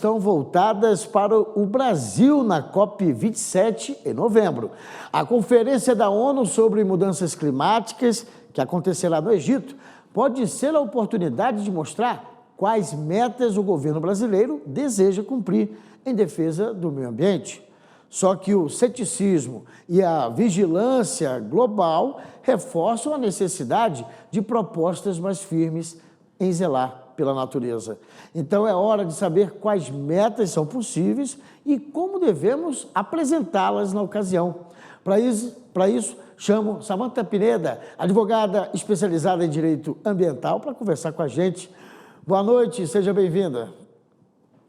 estão voltadas para o Brasil na COP27 em novembro. A Conferência da ONU sobre Mudanças Climáticas, que acontecerá no Egito, pode ser a oportunidade de mostrar quais metas o governo brasileiro deseja cumprir em defesa do meio ambiente. Só que o ceticismo e a vigilância global reforçam a necessidade de propostas mais firmes em zelar pela natureza. Então é hora de saber quais metas são possíveis e como devemos apresentá-las na ocasião. Para isso, chamo Samantha Pineda, advogada especializada em direito ambiental, para conversar com a gente. Boa noite, seja bem-vinda.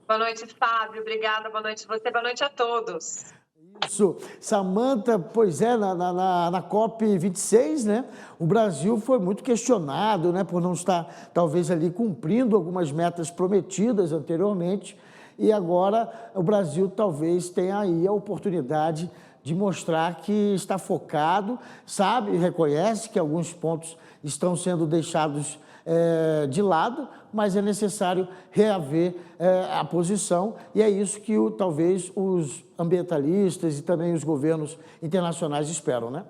Boa noite, Fábio. Obrigada. Boa noite a você. Boa noite a todos. Isso. Samantha, pois é, na COP26, né, o Brasil foi muito questionado, né, por não estar, talvez, ali cumprindo algumas metas prometidas anteriormente, e agora o Brasil talvez tenha aí a oportunidade de mostrar que está focado, sabe e reconhece que alguns pontos estão sendo deixados de lado, mas é necessário reaver a posição, e é isso que talvez os ambientalistas e também os governos internacionais esperam, né?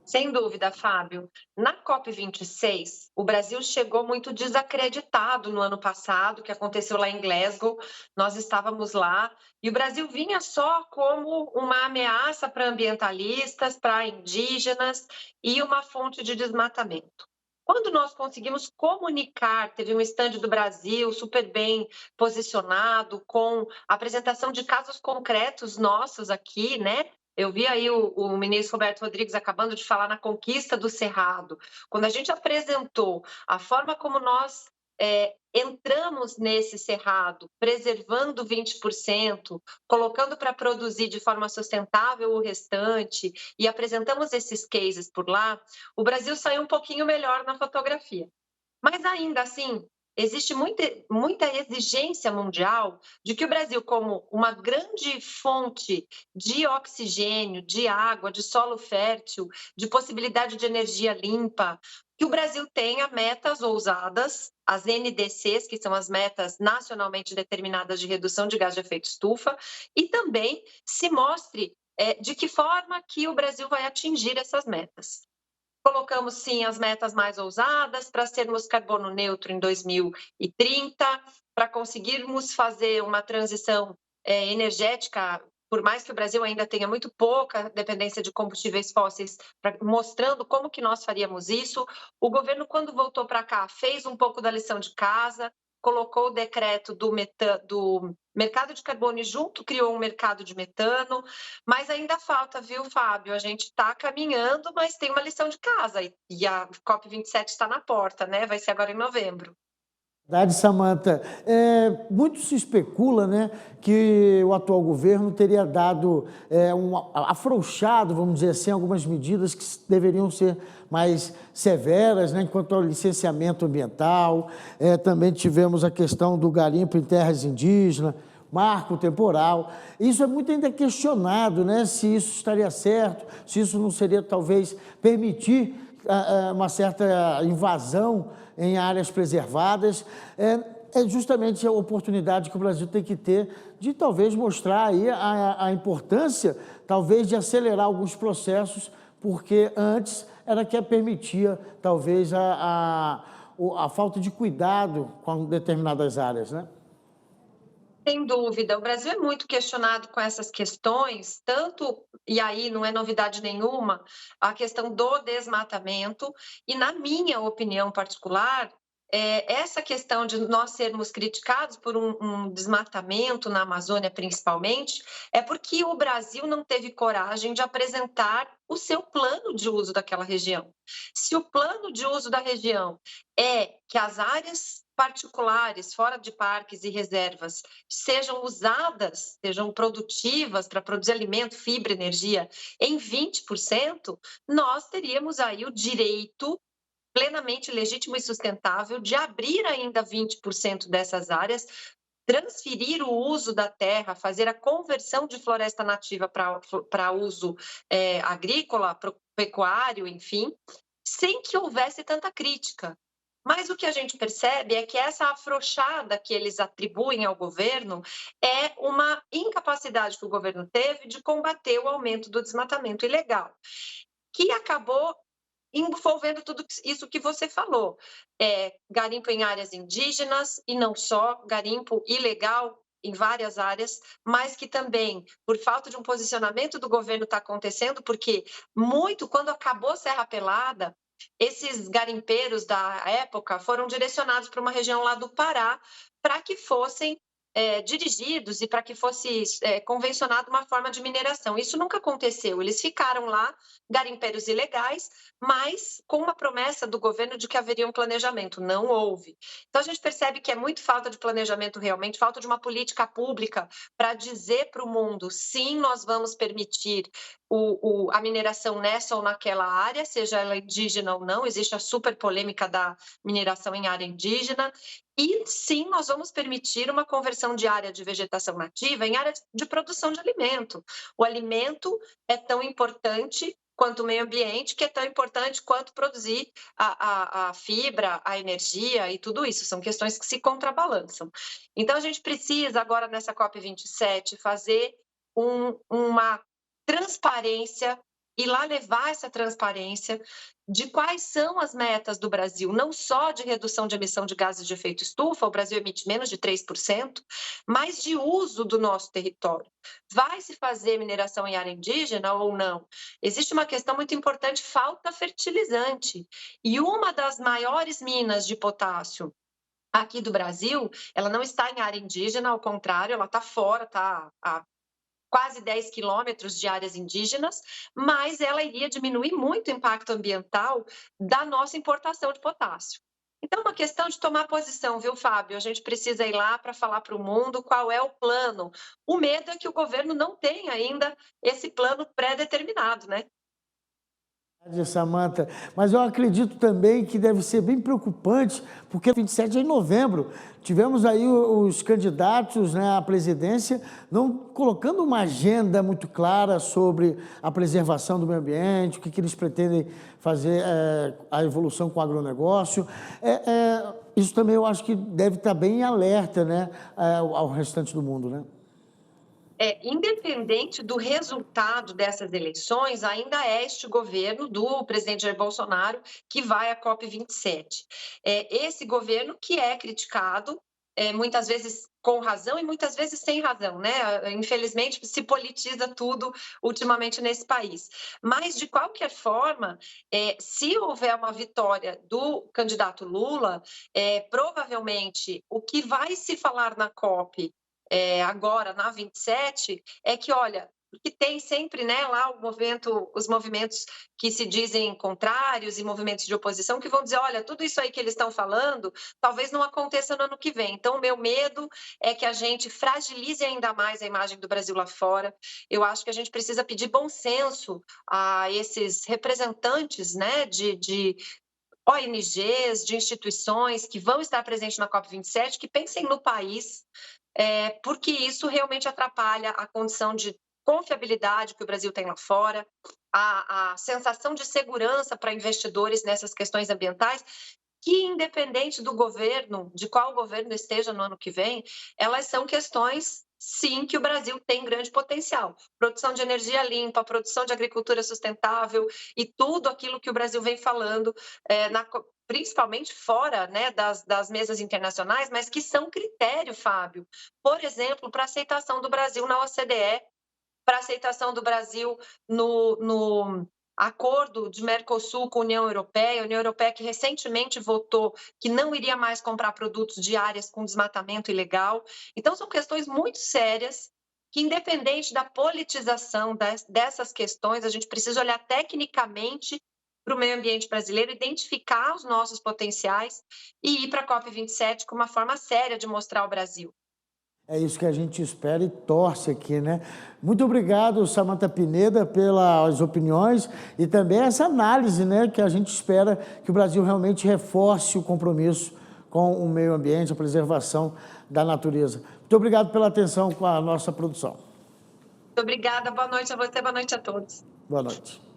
Sem dúvida, Fábio. Na COP26, o Brasil chegou muito desacreditado no ano passado, que aconteceu lá em Glasgow. Nós estávamos lá e o Brasil vinha só como uma ameaça para ambientalistas, para indígenas e uma fonte de desmatamento. Quando nós conseguimos comunicar, teve um estande do Brasil super bem posicionado, com a apresentação de casos concretos nossos aqui, né? Eu vi aí o ministro Roberto Rodrigues acabando de falar na conquista do Cerrado. Quando a gente apresentou a forma como nós entramos nesse cerrado, preservando 20%, colocando para produzir de forma sustentável o restante e apresentamos esses cases por lá, o Brasil saiu um pouquinho melhor na fotografia. Mas ainda assim, existe muita exigência mundial de que o Brasil, como uma grande fonte de oxigênio, de água, de solo fértil, de possibilidade de energia limpa, que o Brasil tenha metas ousadas, as NDCs, que são as metas nacionalmente determinadas de redução de gás de efeito estufa, e também se mostre de que forma que o Brasil vai atingir essas metas. Colocamos, sim, as metas mais ousadas para sermos carbono neutro em 2030, para conseguirmos fazer uma transição energética, por mais que o Brasil ainda tenha muito pouca dependência de combustíveis fósseis, mostrando como que nós faríamos isso. O governo, quando voltou para cá, fez um pouco da lição de casa, colocou o decreto do mercado de carbono e junto criou um mercado de metano, mas ainda falta, viu, Fábio? A gente está caminhando, mas tem uma lição de casa e a COP27 está na porta, né? Vai ser agora em novembro. Verdade, Samantha. Muito se especula, né, que o atual governo teria dado afrouxado, vamos dizer assim, algumas medidas que deveriam ser mais severas, né, quanto ao licenciamento ambiental. Também tivemos a questão do garimpo em terras indígenas, marco temporal. Isso é muito ainda questionado, né, se isso estaria certo, se isso não seria talvez permitir uma certa invasão em áreas preservadas. É justamente a oportunidade que o Brasil tem que ter de talvez mostrar aí a importância, talvez, de acelerar alguns processos, porque antes era que permitia, talvez, a falta de cuidado com determinadas áreas, né? Sem dúvida, o Brasil é muito questionado com essas questões, tanto, e aí não é novidade nenhuma, a questão do desmatamento, e na minha opinião particular, essa questão de nós sermos criticados por um desmatamento na Amazônia, principalmente, é porque o Brasil não teve coragem de apresentar o seu plano de uso daquela região. Se o plano de uso da região é que as áreas particulares, fora de parques e reservas, sejam usadas, sejam produtivas para produzir alimento, fibra, energia em 20%, nós teríamos aí o direito plenamente legítimo e sustentável de abrir ainda 20% dessas áreas, transferir o uso da terra, fazer a conversão de floresta nativa para uso agrícola, pecuário, enfim, sem que houvesse tanta crítica. Mas o que a gente percebe é que essa afrouxada que eles atribuem ao governo é uma incapacidade que o governo teve de combater o aumento do desmatamento ilegal, que acabou envolvendo tudo isso que você falou. Garimpo em áreas indígenas e não só, garimpo ilegal em várias áreas, mas que também, por falta de um posicionamento do governo, está acontecendo, porque muito, quando acabou Serra Pelada, esses garimpeiros da época foram direcionados para uma região lá do Pará para que fossem dirigidos e para que fosse convencionada uma forma de mineração. Isso nunca aconteceu. Eles ficaram lá, garimpeiros ilegais, mas com uma promessa do governo de que haveria um planejamento. Não houve. Então, a gente percebe que é muito falta de planejamento realmente, falta de uma política pública para dizer para o mundo, sim, nós vamos permitir a mineração nessa ou naquela área, seja ela indígena ou não, existe a super polêmica da mineração em área indígena, e sim, nós vamos permitir uma conversão de área de vegetação nativa em área de produção de alimento. O alimento é tão importante quanto o meio ambiente, que é tão importante quanto produzir a fibra, a energia e tudo isso. São questões que se contrabalançam. Então, a gente precisa agora, nessa COP27, fazer uma transparência e lá levar essa transparência de quais são as metas do Brasil, não só de redução de emissão de gases de efeito estufa, o Brasil emite menos de 3%, mas de uso do nosso território. Vai se fazer mineração em área indígena ou não? Existe uma questão muito importante, falta fertilizante. E uma das maiores minas de potássio aqui do Brasil, ela não está em área indígena, ao contrário, ela está fora, está a quase 10 quilômetros de áreas indígenas, mas ela iria diminuir muito o impacto ambiental da nossa importação de potássio. Então, é uma questão de tomar posição, viu, Fábio? A gente precisa ir lá para falar para o mundo qual é o plano. O medo é que o governo não tenha ainda esse plano pré-determinado, né? Samantha, mas eu acredito também que deve ser bem preocupante, porque 27 é em novembro, tivemos aí os candidatos, né, à presidência não colocando uma agenda muito clara sobre a preservação do meio ambiente, o que eles pretendem fazer, a evolução com o agronegócio. Isso também eu acho que deve estar bem em alerta, né, ao restante do mundo, né? Independente do resultado dessas eleições, ainda é este governo do presidente Jair Bolsonaro que vai à COP27. Esse governo que é criticado, muitas vezes com razão e muitas vezes sem razão, né? Infelizmente, se politiza tudo ultimamente nesse país. Mas, de qualquer forma, se houver uma vitória do candidato Lula, provavelmente o que vai se falar na COP agora, na 27, é que, olha, que tem sempre, né, lá os movimentos que se dizem contrários e movimentos de oposição que vão dizer, olha, tudo isso aí que eles estão falando, talvez não aconteça no ano que vem. Então, o meu medo é que a gente fragilize ainda mais a imagem do Brasil lá fora. Eu acho que a gente precisa pedir bom senso a esses representantes, né, de ONGs, de instituições que vão estar presentes na COP27, que pensem no país, porque isso realmente atrapalha a condição de confiabilidade que o Brasil tem lá fora, a sensação de segurança para investidores nessas questões ambientais, que independente do governo, de qual governo esteja no ano que vem, elas são questões, sim, que o Brasil tem grande potencial. Produção de energia limpa, produção de agricultura sustentável e tudo aquilo que o Brasil vem falando principalmente fora, né, das mesas internacionais, mas que são critério, Fábio. Por exemplo, para aceitação do Brasil na OCDE, para aceitação do Brasil no acordo de Mercosul com a União Europeia que recentemente votou que não iria mais comprar produtos de áreas com desmatamento ilegal. Então, são questões muito sérias que, independente da politização dessas questões, a gente precisa olhar tecnicamente para o meio ambiente brasileiro, identificar os nossos potenciais e ir para a COP27 com uma forma séria de mostrar o Brasil. É isso que a gente espera e torce aqui, né? Muito obrigado, Samantha Pineda, pelas opiniões e também essa análise, né, que a gente espera que o Brasil realmente reforce o compromisso com o meio ambiente, a preservação da natureza. Muito obrigado pela atenção com a nossa produção. Muito obrigada, boa noite a você, boa noite a todos. Boa noite.